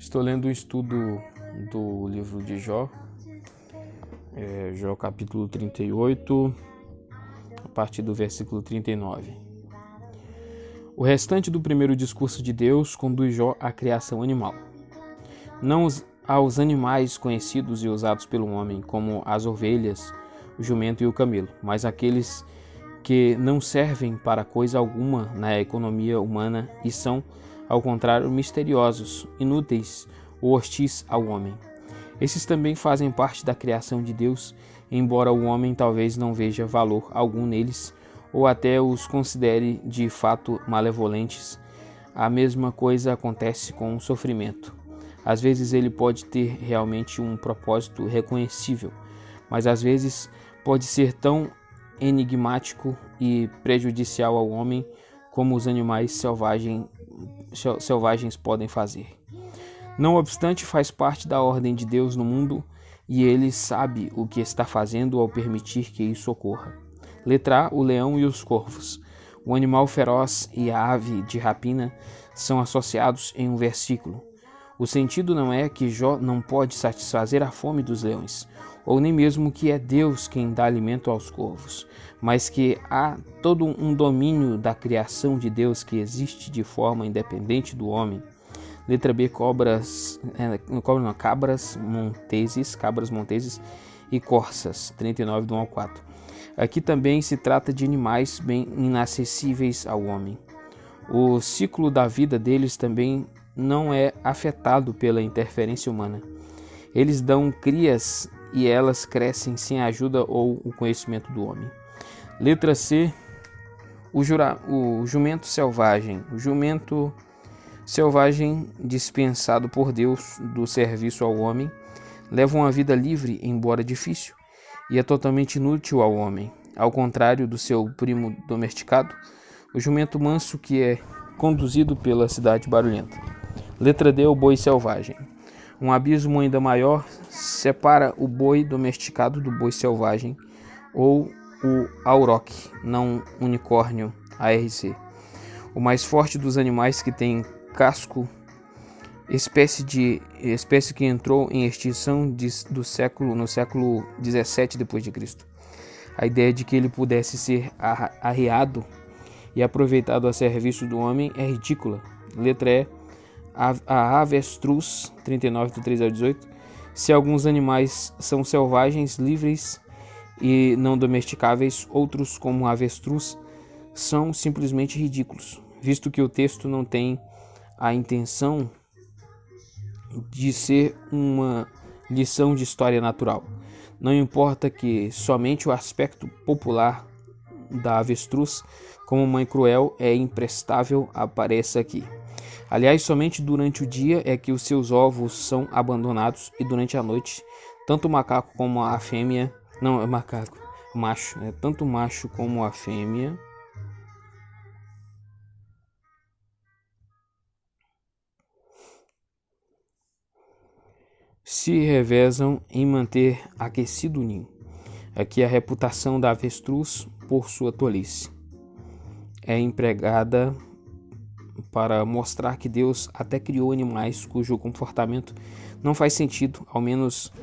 Estou lendo um estudo do livro de Jó, Jó capítulo 38, a partir do versículo 39. O restante do primeiro discurso de Deus conduz Jó à criação animal. Não aos animais conhecidos e usados pelo homem, como as ovelhas, o jumento e o camelo, mas àqueles que não servem para coisa alguma na economia humana e são, ao contrário, misteriosos, inúteis ou hostis ao homem. Esses também fazem parte da criação de Deus, embora o homem talvez não veja valor algum neles ou até os considere de fato malevolentes. A mesma coisa acontece com o sofrimento. Às vezes ele pode ter realmente um propósito reconhecível, mas às vezes pode ser tão enigmático e prejudicial ao homem como os animais selvagens podem fazer. Não obstante, faz parte da ordem de Deus no mundo e ele sabe o que está fazendo ao permitir que isso ocorra. Letra A, o leão e os corvos. O animal feroz e a ave de rapina são associados em um versículo. O sentido não é que Jó não pode satisfazer a fome dos leões, ou nem mesmo que é Deus quem dá alimento aos corvos, mas que há todo um domínio da criação de Deus que existe de forma independente do homem. Letra B, cabras monteses e corças, 39 do 1 ao 4. Aqui também se trata de animais bem inacessíveis ao homem. O ciclo da vida deles também não é afetado pela interferência humana. Eles dão crias e elas crescem sem a ajuda ou o conhecimento do homem. Letra C, o jumento selvagem. O jumento selvagem, dispensado por Deus do serviço ao homem, leva uma vida livre, embora difícil, e é totalmente inútil ao homem. Ao contrário do seu primo domesticado, o jumento manso que é conduzido pela cidade barulhenta. Letra D, o boi selvagem. Um abismo ainda maior separa o boi domesticado do boi selvagem, ou o auroch, não unicórnio, ARC. O mais forte dos animais que tem casco, espécie que entrou em extinção no século 17 d.C. A ideia de que ele pudesse ser arriado e aproveitado a serviço do homem é ridícula. Letra E, a avestruz, 39 do 3 ao 18. Se alguns animais são selvagens, livres e não domesticáveis, outros, como a avestruz, são simplesmente ridículos, visto que o texto não tem a intenção de ser uma lição de história natural. Não importa que somente o aspecto popular da avestruz, como mãe cruel, é imprestável, apareça aqui. Aliás, somente durante o dia é que os seus ovos são abandonados e durante a noite, tanto o macaco como a fêmea, tanto o macho como a fêmea se revezam em manter aquecido o ninho. Aqui a reputação da avestruz, por sua tolice, é empregada para mostrar que Deus até criou animais cujo comportamento não faz sentido, ao menos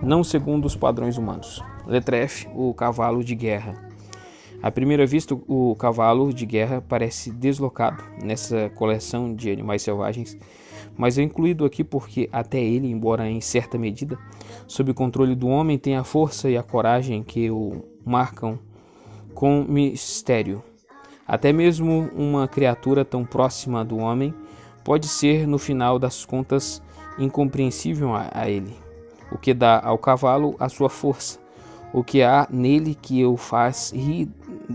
não segundo os padrões humanos. Letra F, o cavalo de guerra. À primeira vista, o cavalo de guerra parece deslocado nessa coleção de animais selvagens, mas é incluído aqui porque até ele, embora em certa medida sob controle do homem, tem a força e a coragem que o marcam com mistério. Até mesmo uma criatura tão próxima do homem pode ser, no final das contas, incompreensível a ele. O que dá ao cavalo a sua força, o que há nele que o faz rir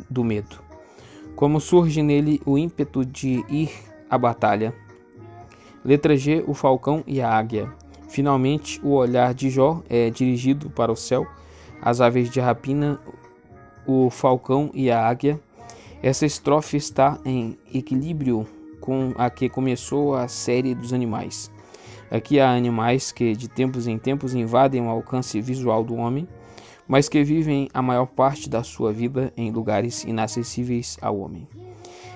do medo. Como surge nele o ímpeto de ir à batalha. Letra G, o falcão e a águia. Finalmente, o olhar de Jó é dirigido para o céu, as aves de rapina, o falcão e a águia. Essa estrofe está em equilíbrio com a que começou a série dos animais. Aqui há animais que de tempos em tempos invadem o alcance visual do homem, mas que vivem a maior parte da sua vida em lugares inacessíveis ao homem.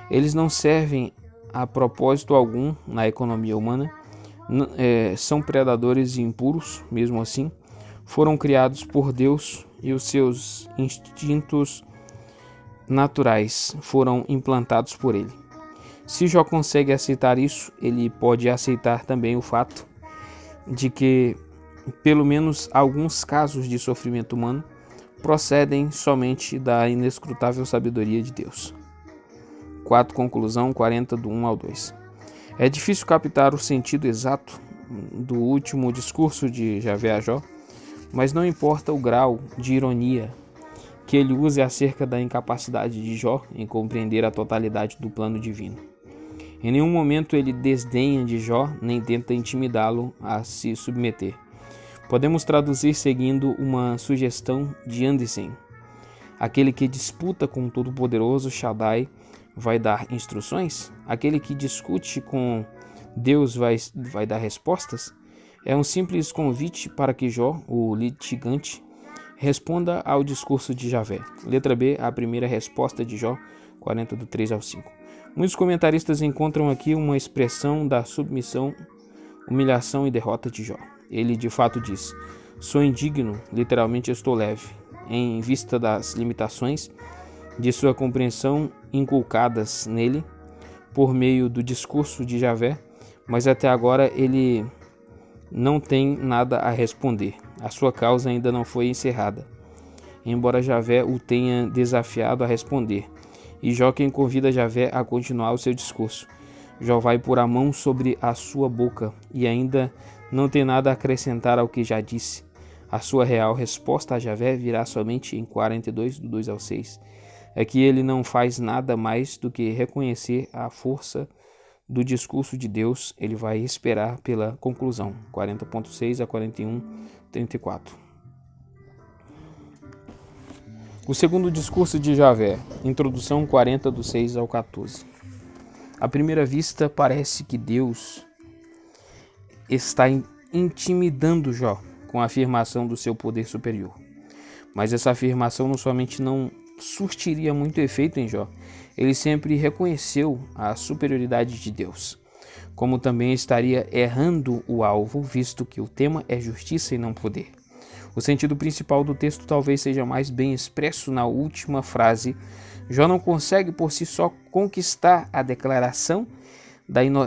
Eles não servem a propósito algum na economia humana, são predadores e impuros, mesmo assim, foram criados por Deus e os seus instintos naturais foram implantados por ele. Se Jó consegue aceitar isso, ele pode aceitar também o fato de que, pelo menos alguns casos de sofrimento humano, procedem somente da inescrutável sabedoria de Deus. 4. Conclusão 40, do 1 ao 2. É difícil captar o sentido exato do último discurso de Javé a Jó, mas não importa o grau de ironia que ele use acerca da incapacidade de Jó em compreender a totalidade do plano divino. Em nenhum momento ele desdenha de Jó, nem tenta intimidá-lo a se submeter. Podemos traduzir seguindo uma sugestão de Andersen: aquele que disputa com o Todo-Poderoso Shaddai vai dar instruções? Aquele que discute com Deus vai dar respostas? É um simples convite para que Jó, o litigante, responda ao discurso de Javé. Letra B, a primeira resposta de Jó, 40, do 3 ao 5. Muitos comentaristas encontram aqui uma expressão da submissão, humilhação e derrota de Jó. Ele de fato diz: sou indigno, literalmente estou leve, em vista das limitações de sua compreensão inculcadas nele por meio do discurso de Javé, mas até agora ele não tem nada a responder. A sua causa ainda não foi encerrada, embora Javé o tenha desafiado a responder. E Jó quem convida Javé a continuar o seu discurso. Jó vai pôr a mão sobre a sua boca e ainda não tem nada a acrescentar ao que já disse. A sua real resposta a Javé virá somente em 42, do 2 ao 6. É que ele não faz nada mais do que reconhecer a força do discurso de Deus. Ele vai esperar pela conclusão. 40.6 a 41.34. O segundo discurso de Javé, introdução 40, do 6 ao 14. À primeira vista, parece que Deus está intimidando Jó com a afirmação do seu poder superior. Mas essa afirmação não somente não surtiria muito efeito em Jó, ele sempre reconheceu a superioridade de Deus, como também estaria errando o alvo, visto que o tema é justiça e não poder. O sentido principal do texto talvez seja mais bem expresso na última frase. Jó não consegue por si só conquistar a declaração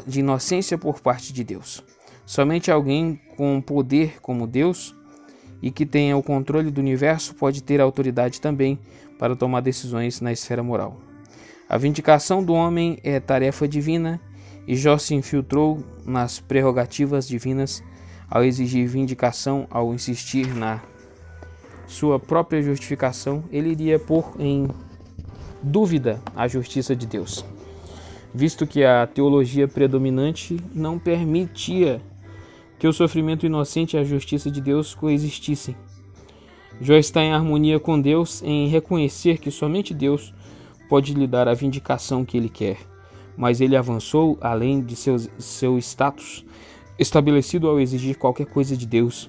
de inocência por parte de Deus. Somente alguém com poder como Deus e que tenha o controle do universo pode ter autoridade também para tomar decisões na esfera moral. A vindicação do homem é tarefa divina e Jó se infiltrou nas prerrogativas divinas ao exigir vindicação, ao insistir na sua própria justificação. Ele iria pôr em dúvida a justiça de Deus, visto que a teologia predominante não permitia que o sofrimento inocente e a justiça de Deus coexistissem. Jó está em harmonia com Deus em reconhecer que somente Deus pode lhe dar a vindicação que ele quer, mas ele avançou além de seu status estabelecido ao exigir qualquer coisa de Deus,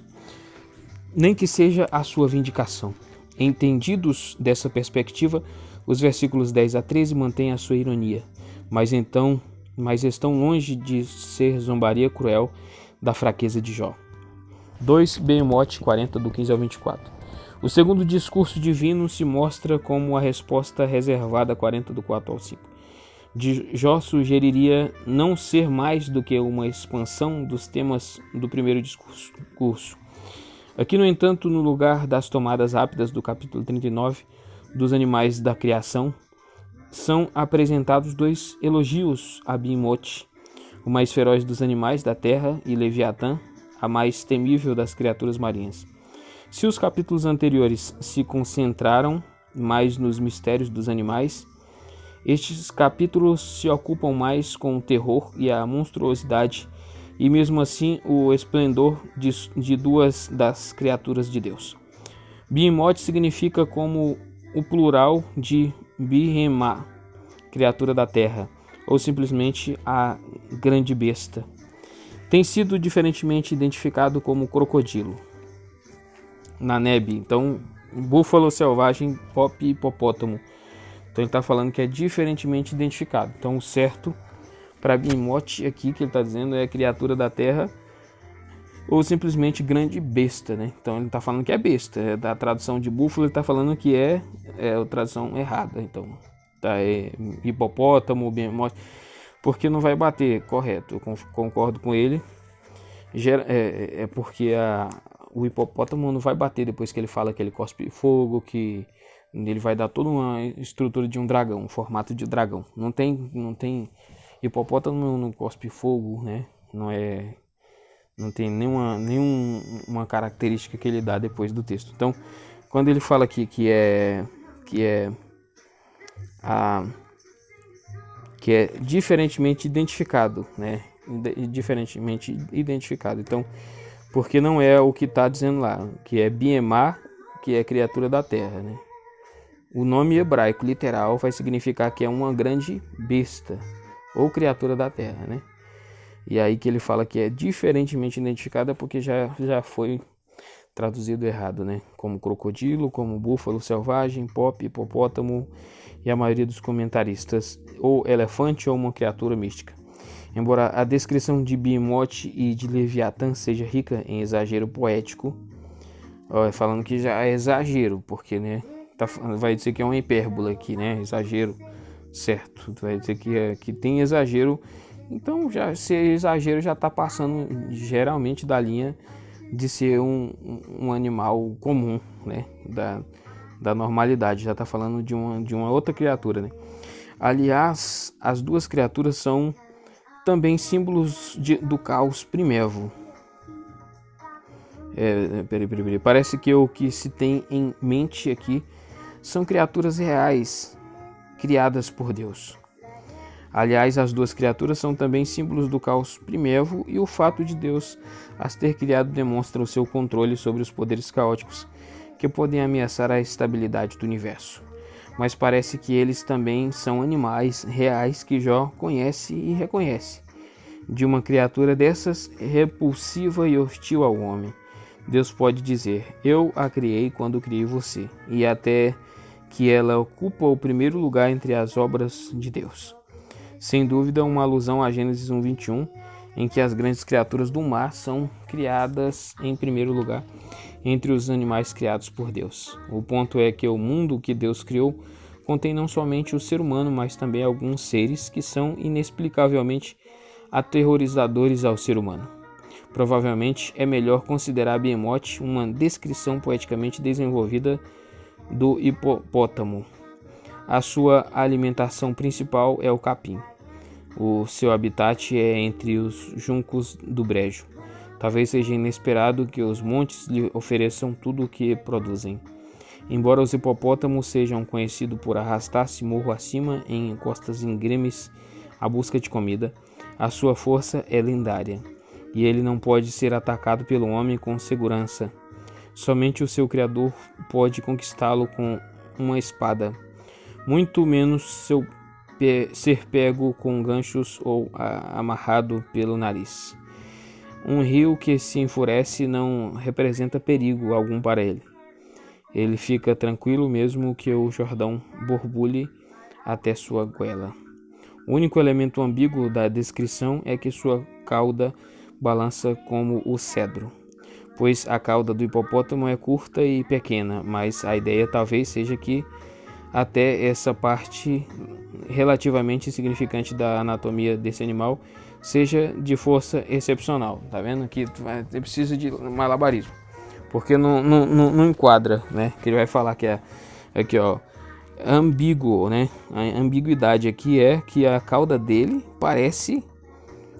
nem que seja a sua vindicação. Entendidos dessa perspectiva, os versículos 10 a 13 mantêm a sua ironia, mas estão longe de ser zombaria cruel da fraqueza de Jó. 2 Beemote 40, do 15 ao 24. O segundo discurso divino se mostra como a resposta reservada 40, do 4 ao 5. De Jó sugeriria não ser mais do que uma expansão dos temas do primeiro discurso. Aqui, no entanto, no lugar das tomadas rápidas do capítulo 39 dos animais da criação, são apresentados dois elogios a Beemote, o mais feroz dos animais da terra, e Leviatã, a mais temível das criaturas marinhas. Se os capítulos anteriores se concentraram mais nos mistérios dos animais, estes capítulos se ocupam mais com o terror e a monstruosidade e mesmo assim o esplendor de duas das criaturas de Deus. Behemoth significa como o plural de Behemá, criatura da terra, ou simplesmente a grande besta. Tem sido diferentemente identificado como crocodilo na Neb, então búfalo selvagem, pop e hipopótamo. Então ele está falando que é diferentemente identificado. Então o certo para Behemoth aqui que ele está dizendo é a criatura da terra ou simplesmente grande besta, né? Então ele está falando que é besta. Da tradução de búfalo ele está falando que é a tradução errada. Então tá, é hipopótamo, behemoth, porque não vai bater, correto, eu concordo com ele. É porque o hipopótamo não vai bater depois que ele fala que ele cospe fogo, que ele vai dar toda uma estrutura de um dragão, um formato de dragão. Não tem hipopótamo não cospe fogo, né? Não tem nenhuma característica que ele dá depois do texto. Então, quando ele fala aqui que é diferentemente identificado, né? Diferentemente identificado. Então, porque não é o que está dizendo lá, que é Biemar, que é criatura da terra, né? O nome hebraico literal vai significar que é uma grande besta ou criatura da terra, né? E aí que ele fala que é diferentemente identificada porque já foi traduzido errado, né? Como crocodilo, como búfalo selvagem, pop, hipopótamo e a maioria dos comentaristas, ou elefante ou uma criatura mística. Embora a descrição de Behemoth e de Leviatã seja rica em exagero poético, falando que já é exagero, porque, né, vai dizer que é uma hipérbola aqui, né, exagero, certo, vai dizer que tem exagero, então se exagero já está passando geralmente da linha de ser um animal comum, né, da normalidade, já está falando de uma outra criatura, né. Aliás, as duas criaturas são também símbolos do caos primevo. Parece que o que se tem em mente aqui são criaturas reais, criadas por Deus. Aliás, as duas criaturas são também símbolos do caos primevo, e o fato de Deus as ter criado demonstra o seu controle sobre os poderes caóticos que podem ameaçar a estabilidade do universo. Mas parece que eles também são animais reais que Jó conhece e reconhece. De uma criatura dessas, repulsiva e hostil ao homem, Deus pode dizer: eu a criei quando criei você, e até que ela ocupa o primeiro lugar entre as obras de Deus. Sem dúvida, uma alusão a Gênesis 1:21, em que as grandes criaturas do mar são criadas em primeiro lugar entre os animais criados por Deus. O ponto é que o mundo que Deus criou contém não somente o ser humano, mas também alguns seres que são inexplicavelmente aterrorizadores ao ser humano. Provavelmente é melhor considerar Behemoth uma descrição poeticamente desenvolvida do hipopótamo. A sua alimentação principal é o capim. O seu habitat é entre os juncos do brejo. Talvez seja inesperado que os montes lhe ofereçam tudo o que produzem. Embora os hipopótamos sejam conhecidos por arrastar-se morro acima em encostas íngremes à busca de comida, a sua força é lendária, e ele não pode ser atacado pelo homem com segurança. Somente o seu Criador pode conquistá-lo com uma espada, muito menos ser pego com ganchos ou amarrado pelo nariz. Um rio que se enfurece não representa perigo algum para ele. Ele fica tranquilo mesmo que o Jordão borbulhe até sua goela. O único elemento ambíguo da descrição é que sua cauda balança como o cedro, pois a cauda do hipopótamo é curta e pequena, mas a ideia talvez seja que até essa parte relativamente insignificante da anatomia desse animal seja de força excepcional. Tá vendo? Aqui você precisa de malabarismo, porque não enquadra, né? Que ele vai falar que é aqui, ó, ambíguo, né? A ambiguidade aqui é que a cauda dele parece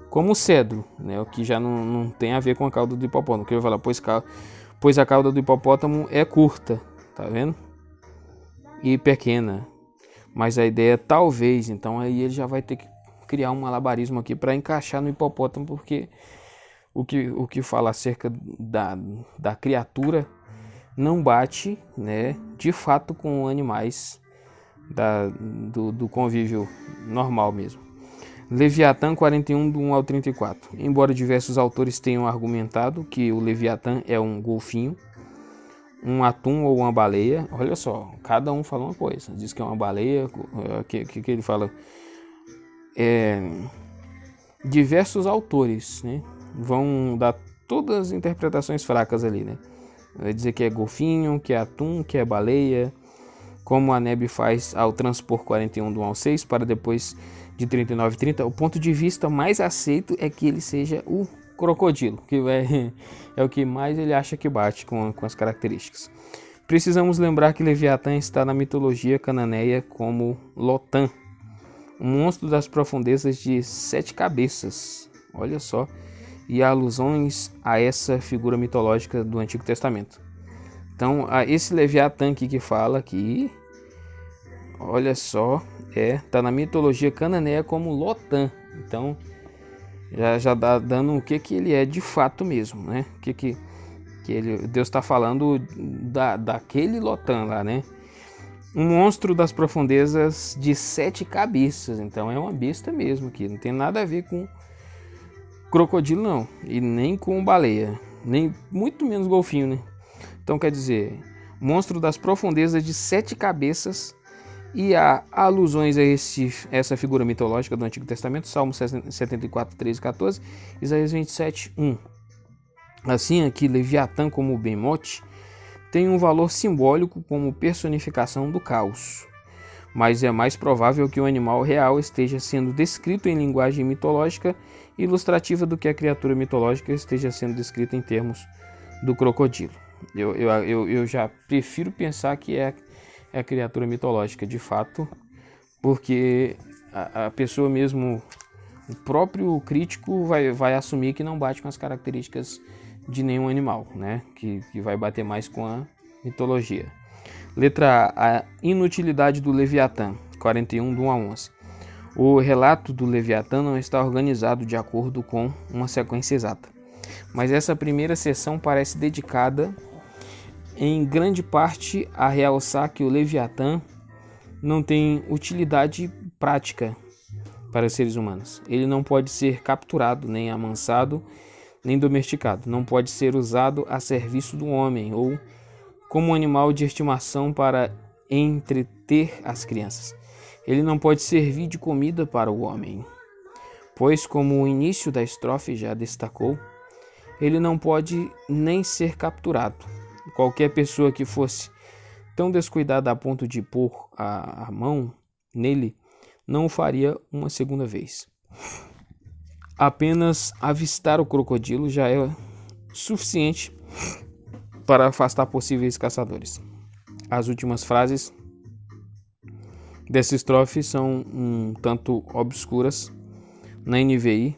como cedro, né? O que já não tem a ver com a cauda do hipopótamo. Que ele vai falar, pois a cauda do hipopótamo é curta, tá vendo? E pequena. Mas a ideia talvez, então aí ele já vai ter que criar um malabarismo aqui para encaixar no hipopótamo, porque o que fala acerca da criatura não bate, né, de fato com animais do convívio normal mesmo. Leviatã 41, do 1 ao 34. Embora diversos autores tenham argumentado que o Leviatã é um golfinho, um atum ou uma baleia, olha só, cada um fala uma coisa. Diz que é uma baleia, que ele fala. Diversos autores, né, vão dar todas as interpretações fracas ali, né? Vai dizer que é golfinho, que é atum, que é baleia, como a Neb faz ao transpor 41 do 1 ao 6 para depois de 39 e 30. O ponto de vista mais aceito é que ele seja o crocodilo, que é o que mais ele acha que bate com as características. Precisamos lembrar que Leviatã está na mitologia cananeia como Lotan, um monstro das profundezas de 7 cabeças. Olha só, e há alusões a essa figura mitológica do Antigo Testamento. Então, esse Leviatã aqui que fala aqui, olha só, tá na mitologia cananeia como Lotan. Então, já dá dando o que ele é de fato mesmo, né? Que Deus está falando daquele Lotan lá, né? Um monstro das profundezas de 7 cabeças. Então, é uma besta mesmo aqui. Não tem nada a ver com crocodilo, não. E nem com baleia. Nem muito menos golfinho, né? Então, quer dizer, monstro das profundezas de 7 cabeças. E há alusões a essa figura mitológica do Antigo Testamento, Salmo 74, 13 e 14, Isaías 27, 1. Assim, aqui, Leviatã como Behemoth tem um valor simbólico como personificação do caos, mas é mais provável que o animal real esteja sendo descrito em linguagem mitológica ilustrativa do que a criatura mitológica esteja sendo descrita em termos do crocodilo. Eu já prefiro pensar que é a criatura mitológica de fato, porque a pessoa mesmo, o próprio crítico vai assumir que não bate com as características de nenhum animal, né? Que vai bater mais com a mitologia. Letra A, a inutilidade do Leviatã, 41 do 1 a 11. O relato do Leviatã não está organizado de acordo com uma sequência exata, mas essa primeira seção parece dedicada em grande parte a realçar que o Leviatã não tem utilidade prática para os seres humanos. Ele não pode ser capturado, nem amansado, nem domesticado. Não pode ser usado a serviço do homem ou como um animal de estimação para entreter as crianças. Ele não pode servir de comida para o homem, pois, como o início da estrofe já destacou, ele não pode nem ser capturado. Qualquer pessoa que fosse tão descuidada a ponto de pôr a mão nele não o faria uma segunda vez. Apenas avistar o crocodilo já é suficiente para afastar possíveis caçadores. As últimas frases dessa estrofe são um tanto obscuras na NVI.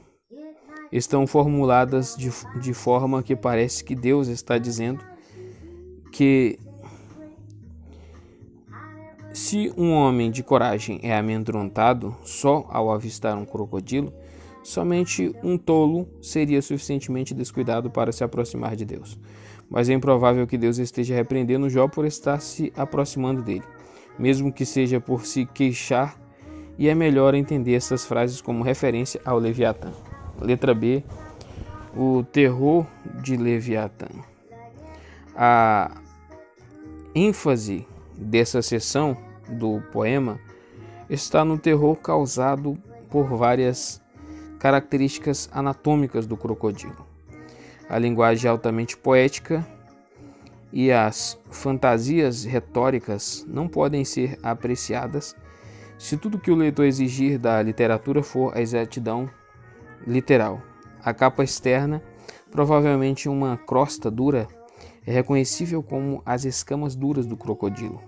Estão formuladas de forma que parece que Deus está dizendo que se um homem de coragem é amedrontado só ao avistar um crocodilo, somente um tolo seria suficientemente descuidado para se aproximar de Deus. Mas é improvável que Deus esteja repreendendo Jó por estar se aproximando dele, mesmo que seja por se queixar, e é melhor entender essas frases como referência ao Leviatã. Letra B, o terror de Leviatã. A ênfase dessa seção do poema está no terror causado por várias características anatômicas do crocodilo. A linguagem é altamente poética e as fantasias retóricas não podem ser apreciadas se tudo que o leitor exigir da literatura for a exatidão literal. A capa externa, provavelmente uma crosta dura, é reconhecível como as escamas duras do crocodilo.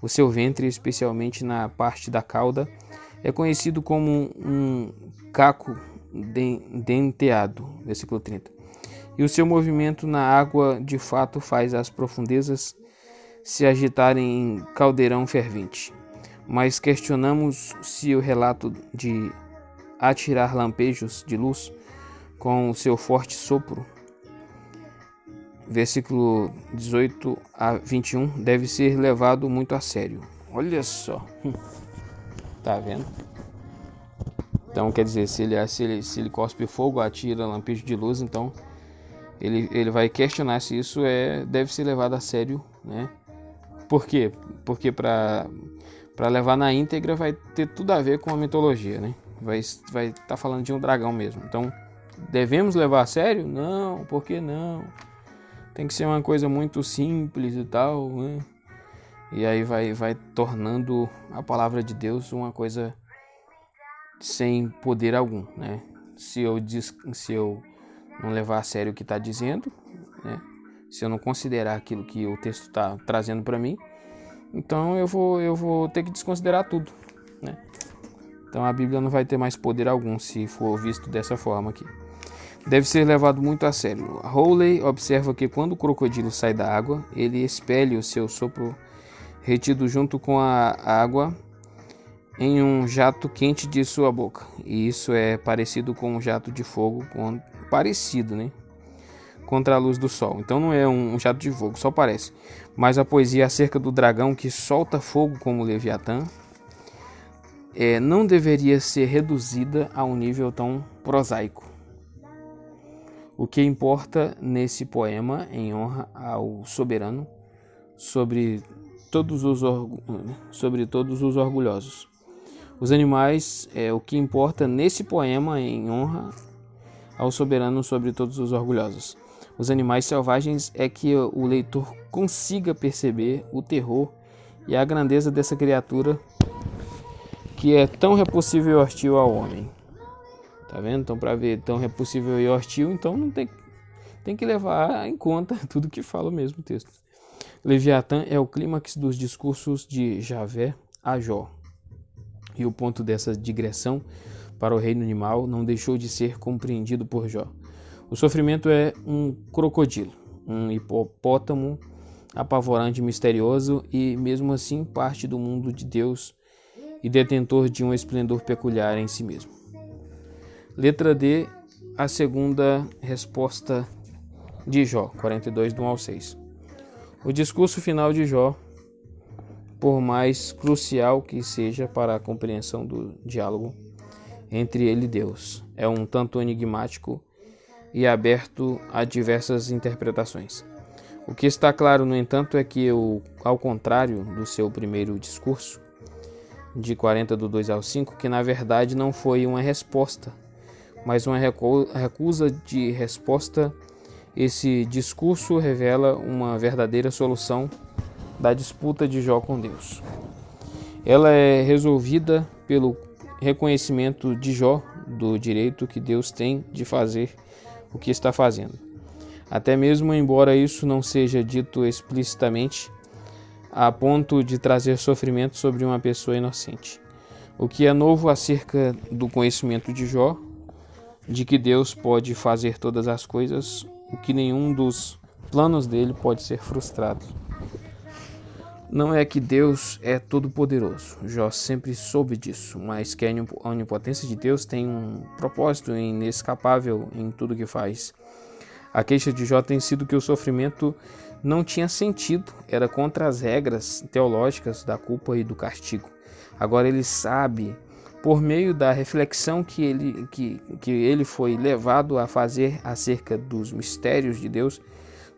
O seu ventre, especialmente na parte da cauda, é conhecido como um caco denteado, versículo 30. E o seu movimento na água de fato faz as profundezas se agitarem em caldeirão fervente. Mas questionamos se o relato de atirar lampejos de luz com o seu forte sopro, versículo 18 a 21, deve ser levado muito a sério. Olha só, tá vendo? Então quer dizer, se ele cospe fogo, atira lampejo de luz, então ele vai questionar se isso deve ser levado a sério, né? Por quê? Porque para levar na íntegra vai ter tudo a ver com a mitologia, né? Vai estar falando de um dragão mesmo. Então devemos levar a sério? Não, por que não? Tem que ser uma coisa muito simples e tal, né? E aí vai tornando a palavra de Deus uma coisa sem poder algum, né? Se eu não levar a sério o que está dizendo, né? Se eu não considerar aquilo que o texto está trazendo para mim, então eu vou ter que desconsiderar tudo, né? Então a Bíblia não vai ter mais poder algum se for visto dessa forma aqui. Deve ser levado muito a sério. Hawley observa que quando o crocodilo sai da água, ele expele o seu sopro retido junto com a água em um jato quente de sua boca. E isso é parecido com um jato de fogo, parecido, né? Contra a luz do sol. Então não é um jato de fogo, só parece. Mas a poesia acerca do dragão que solta fogo como Leviatã não deveria ser reduzida a um nível tão prosaico. O que importa nesse poema, em honra ao soberano, sobre todos os orgulhosos. Os animais, o que importa nesse poema, em honra ao soberano sobre todos os orgulhosos. Os animais selvagens é que o leitor consiga perceber o terror e a grandeza dessa criatura que é tão repulsível e hostil ao homem. Tá vendo? Então, para ver tão repulsível e hostil, então não tem que levar em conta tudo que fala mesmo o texto. Leviatã é o clímax dos discursos de Javé a Jó. E o ponto dessa digressão para o reino animal não deixou de ser compreendido por Jó. O sofrimento é um crocodilo, um hipopótamo apavorante e misterioso e, mesmo assim, parte do mundo de Deus e detentor de um esplendor peculiar em si mesmo. Letra D, a segunda resposta de Jó, 42, do 1 ao 6. O discurso final de Jó, por mais crucial que seja para a compreensão do diálogo entre ele e Deus, é um tanto enigmático e aberto a diversas interpretações. O que está claro, no entanto, é que, ao contrário do seu primeiro discurso, de 40 do 2 ao 5, que na verdade não foi uma resposta, mas uma recusa de resposta, esse discurso revela uma verdadeira solução da disputa de Jó com Deus. Ela é resolvida pelo reconhecimento de Jó do direito que Deus tem de fazer o que está fazendo. Até mesmo embora isso não seja dito explicitamente, a ponto de trazer sofrimento sobre uma pessoa inocente. O que é novo acerca do conhecimento de Jó, de que Deus pode fazer todas as coisas, o que nenhum dos planos dele pode ser frustrado. Não é que Deus é todo-poderoso, Jó sempre soube disso, mas que a onipotência de Deus tem um propósito inescapável em tudo que faz. A queixa de Jó tem sido que o sofrimento não tinha sentido, era contra as regras teológicas da culpa e do castigo. Agora ele sabe, por meio da reflexão que ele foi levado a fazer acerca dos mistérios de Deus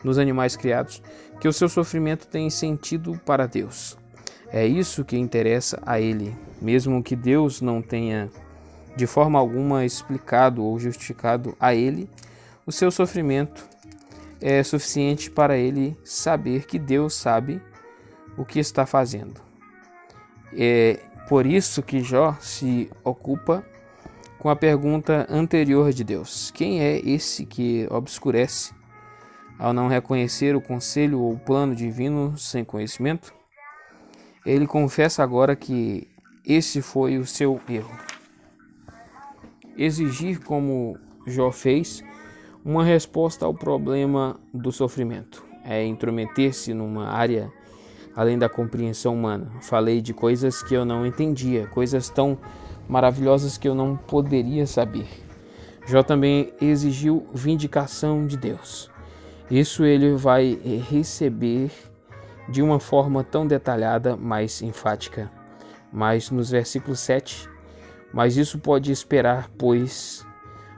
nos animais criados, que o seu sofrimento tem sentido para Deus. É isso que interessa a ele, mesmo que Deus não tenha de forma alguma explicado ou justificado a ele, o seu sofrimento é suficiente para ele saber que Deus sabe o que está fazendo. É por isso que Jó se ocupa com a pergunta anterior de Deus: quem é esse que obscurece ao não reconhecer o conselho ou o plano divino sem conhecimento? Ele confessa agora que esse foi o seu erro. Exigir, como Jó fez, uma resposta ao problema do sofrimento é intrometer-se numa área além da compreensão humana. Falei de coisas que eu não entendia, coisas tão maravilhosas que eu não poderia saber. Jó também exigiu vindicação de Deus. Isso ele vai receber de uma forma tão detalhada, mais enfática. Mas nos versículos 7, mas isso pode esperar, pois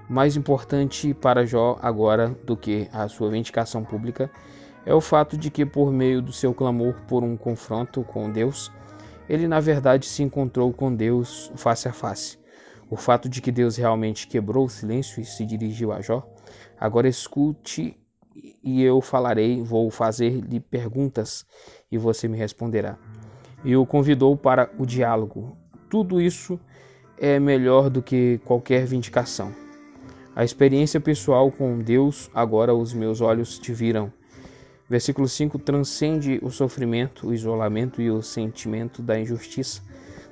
mais importante para Jó agora do que a sua vindicação pública é o fato de que, por meio do seu clamor por um confronto com Deus, ele na verdade se encontrou com Deus face a face. O fato de que Deus realmente quebrou o silêncio e se dirigiu a Jó. Agora escute e eu falarei, vou fazer-lhe perguntas e você me responderá. E o convidou para o diálogo. Tudo isso é melhor do que qualquer vindicação. A experiência pessoal com Deus, agora os meus olhos te viram. Versículo 5 transcende o sofrimento, o isolamento e o sentimento da injustiça,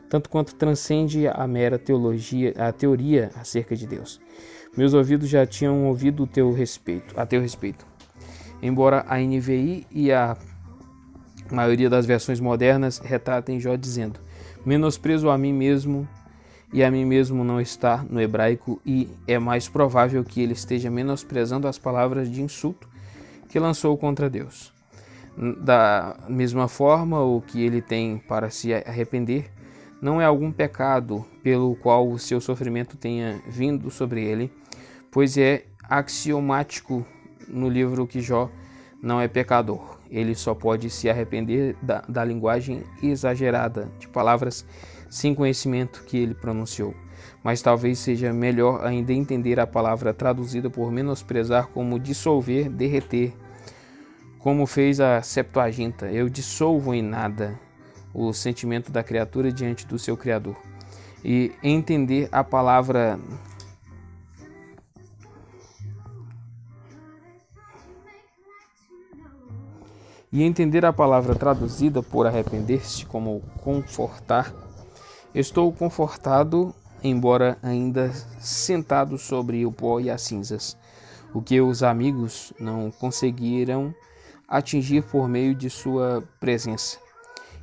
tanto quanto transcende a mera teoria acerca de Deus. Meus ouvidos já tinham ouvido a teu respeito. Embora a NVI e a maioria das versões modernas retratem Jó dizendo: menosprezo a mim mesmo, e a mim mesmo não está no hebraico, e é mais provável que ele esteja menosprezando as palavras de insulto que lançou contra Deus. Da mesma forma, o que ele tem para se arrepender não é algum pecado pelo qual o seu sofrimento tenha vindo sobre ele, pois é axiomático no livro que Jó não é pecador. Ele só pode se arrepender da linguagem exagerada de palavras sem conhecimento que ele pronunciou. Mas talvez seja melhor ainda entender a palavra traduzida por menosprezar como dissolver, derreter, como fez a Septuaginta. Eu dissolvo em nada o sentimento da criatura diante do seu Criador. E entender a palavra traduzida por arrepender-se como confortar. Estou confortado, embora ainda sentado sobre o pó e as cinzas, o que os amigos não conseguiram atingir por meio de sua presença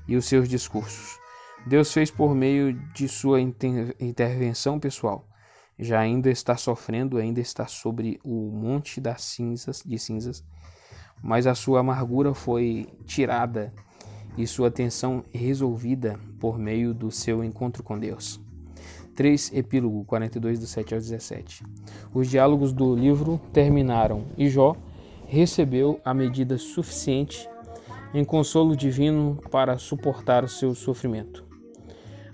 e os seus discursos. Deus fez por meio de sua intervenção pessoal. Já ainda está sofrendo, ainda está sobre o monte de cinzas, mas a sua amargura foi tirada e sua tensão resolvida por meio do seu encontro com Deus. 3 Epílogo 42, do 7 ao 17. Os diálogos do livro terminaram e Jó recebeu a medida suficiente em consolo divino para suportar o seu sofrimento.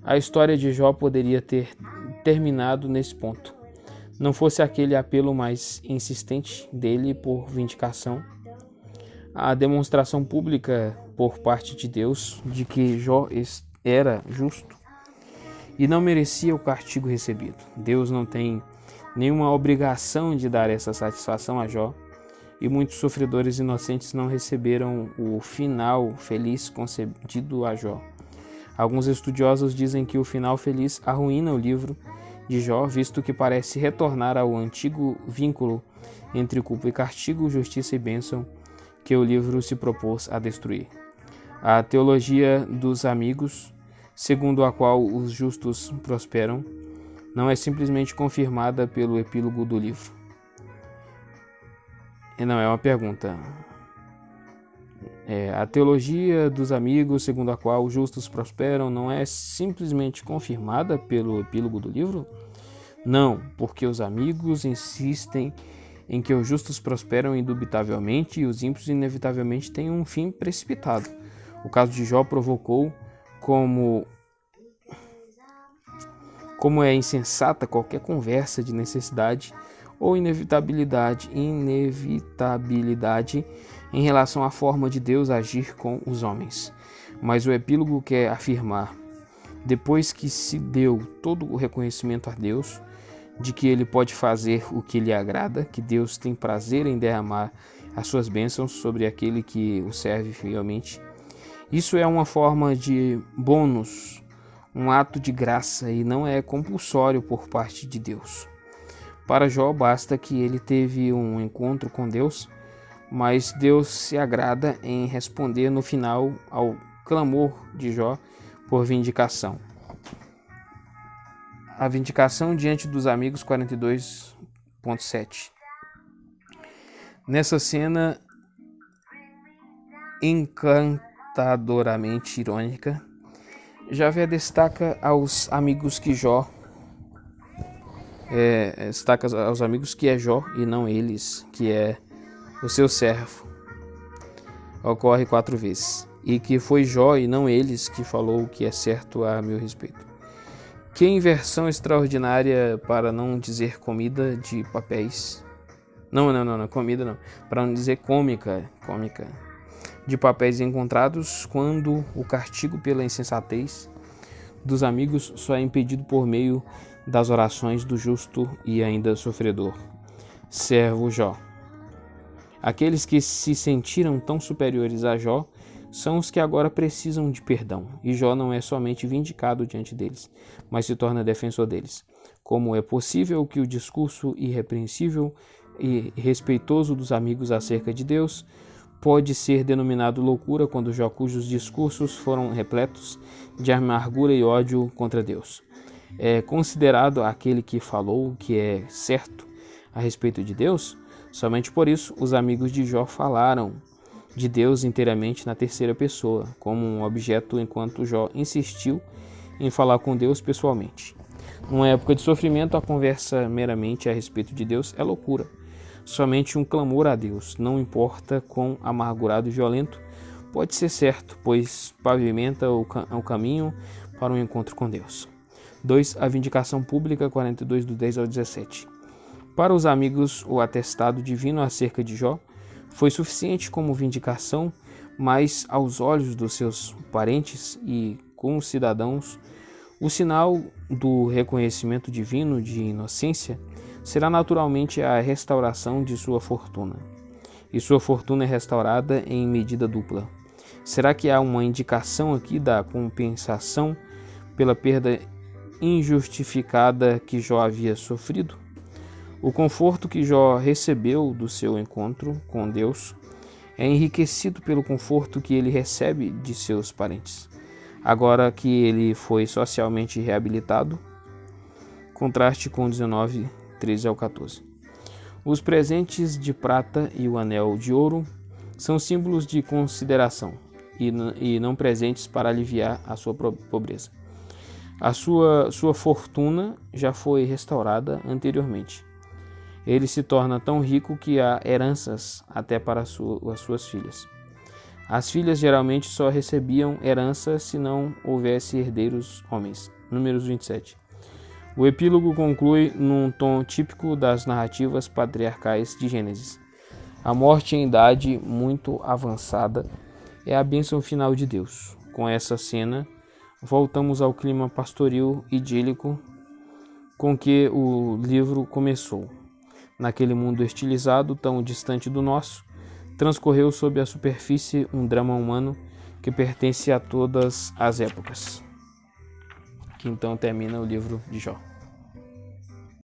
A história de Jó poderia ter terminado nesse ponto, não fosse aquele apelo mais insistente dele por vindicação, a demonstração pública por parte de Deus de que Jó era justo e não merecia o castigo recebido. Deus não tem nenhuma obrigação de dar essa satisfação a Jó, e muitos sofredores inocentes não receberam o final feliz concedido a Jó. Alguns estudiosos dizem que o final feliz arruína o livro de Jó, visto que parece retornar ao antigo vínculo entre culpa e castigo, justiça e bênção, que o livro se propôs a destruir. A teologia dos amigos, segundo a qual os justos prosperam, não é simplesmente confirmada pelo epílogo do livro. E não é uma pergunta. A teologia dos amigos, segundo a qual os justos prosperam, não é simplesmente confirmada pelo epílogo do livro? Não, porque os amigos insistem em que os justos prosperam indubitavelmente e os ímpios inevitavelmente têm um fim precipitado. O caso de Jó provocou como é insensata qualquer conversa de necessidade ou inevitabilidade em relação à forma de Deus agir com os homens. Mas o epílogo quer afirmar, depois que se deu todo o reconhecimento a Deus, de que ele pode fazer o que lhe agrada, que Deus tem prazer em derramar as suas bênçãos sobre aquele que o serve fielmente. Isso é uma forma de bônus, um ato de graça e não é compulsório por parte de Deus. Para Jó basta que ele teve um encontro com Deus, mas Deus se agrada em responder no final ao clamor de Jó por vindicação. A vindicação diante dos amigos 42.7. Nessa cena encantadoramente irônica, Javé destaca aos amigos que Jó é Jó e não eles, que é o seu servo. Ocorre 4 vezes. E que foi Jó e não eles que falou o que é certo a meu respeito. Que inversão extraordinária, para não dizer comida de papéis. Não, comida não. Para não dizer cômica. De papéis encontrados, quando o castigo pela insensatez dos amigos só é impedido por meio das orações do justo e ainda sofredor servo Jó. Aqueles que se sentiram tão superiores a Jó são os que agora precisam de perdão, e Jó não é somente vindicado diante deles, mas se torna defensor deles. Como é possível que o discurso irrepreensível e respeitoso dos amigos acerca de Deus pode ser denominado loucura quando Jó, cujos discursos foram repletos de amargura e ódio contra Deus, é considerado aquele que falou o que é certo a respeito de Deus? Somente por isso os amigos de Jó falaram de Deus inteiramente na terceira pessoa, como um objeto, enquanto Jó insistiu em falar com Deus pessoalmente. Numa época de sofrimento, a conversa meramente a respeito de Deus é loucura. Somente um clamor a Deus, não importa quão amargurado e violento, pode ser certo, pois pavimenta o caminho para um encontro com Deus. 2. A vindicação pública, 42, do 10 ao 17. Para os amigos, o atestado divino acerca de Jó foi suficiente como vindicação, mas aos olhos dos seus parentes e concidadãos, o sinal do reconhecimento divino de inocência será naturalmente a restauração de sua fortuna. E sua fortuna é restaurada em medida dupla. Será que há uma indicação aqui da compensação pela perda injustificada que Jó havia sofrido? O conforto que Jó recebeu do seu encontro com Deus é enriquecido pelo conforto que ele recebe de seus parentes. Agora que ele foi socialmente reabilitado, contraste com 19, 13 ao 14. Os presentes de prata e o anel de ouro são símbolos de consideração e não presentes para aliviar a sua pobreza. A sua fortuna já foi restaurada anteriormente. Ele se torna tão rico que há heranças até para as suas filhas. As filhas geralmente só recebiam herança se não houvesse herdeiros homens. Números 27. O epílogo conclui num tom típico das narrativas patriarcais de Gênesis. A morte em idade muito avançada é a bênção final de Deus. Com essa cena, voltamos ao clima pastoril idílico com que o livro começou. Naquele mundo estilizado, tão distante do nosso, transcorreu sob a superfície um drama humano que pertence a todas as épocas. Que então termina o livro de Jó.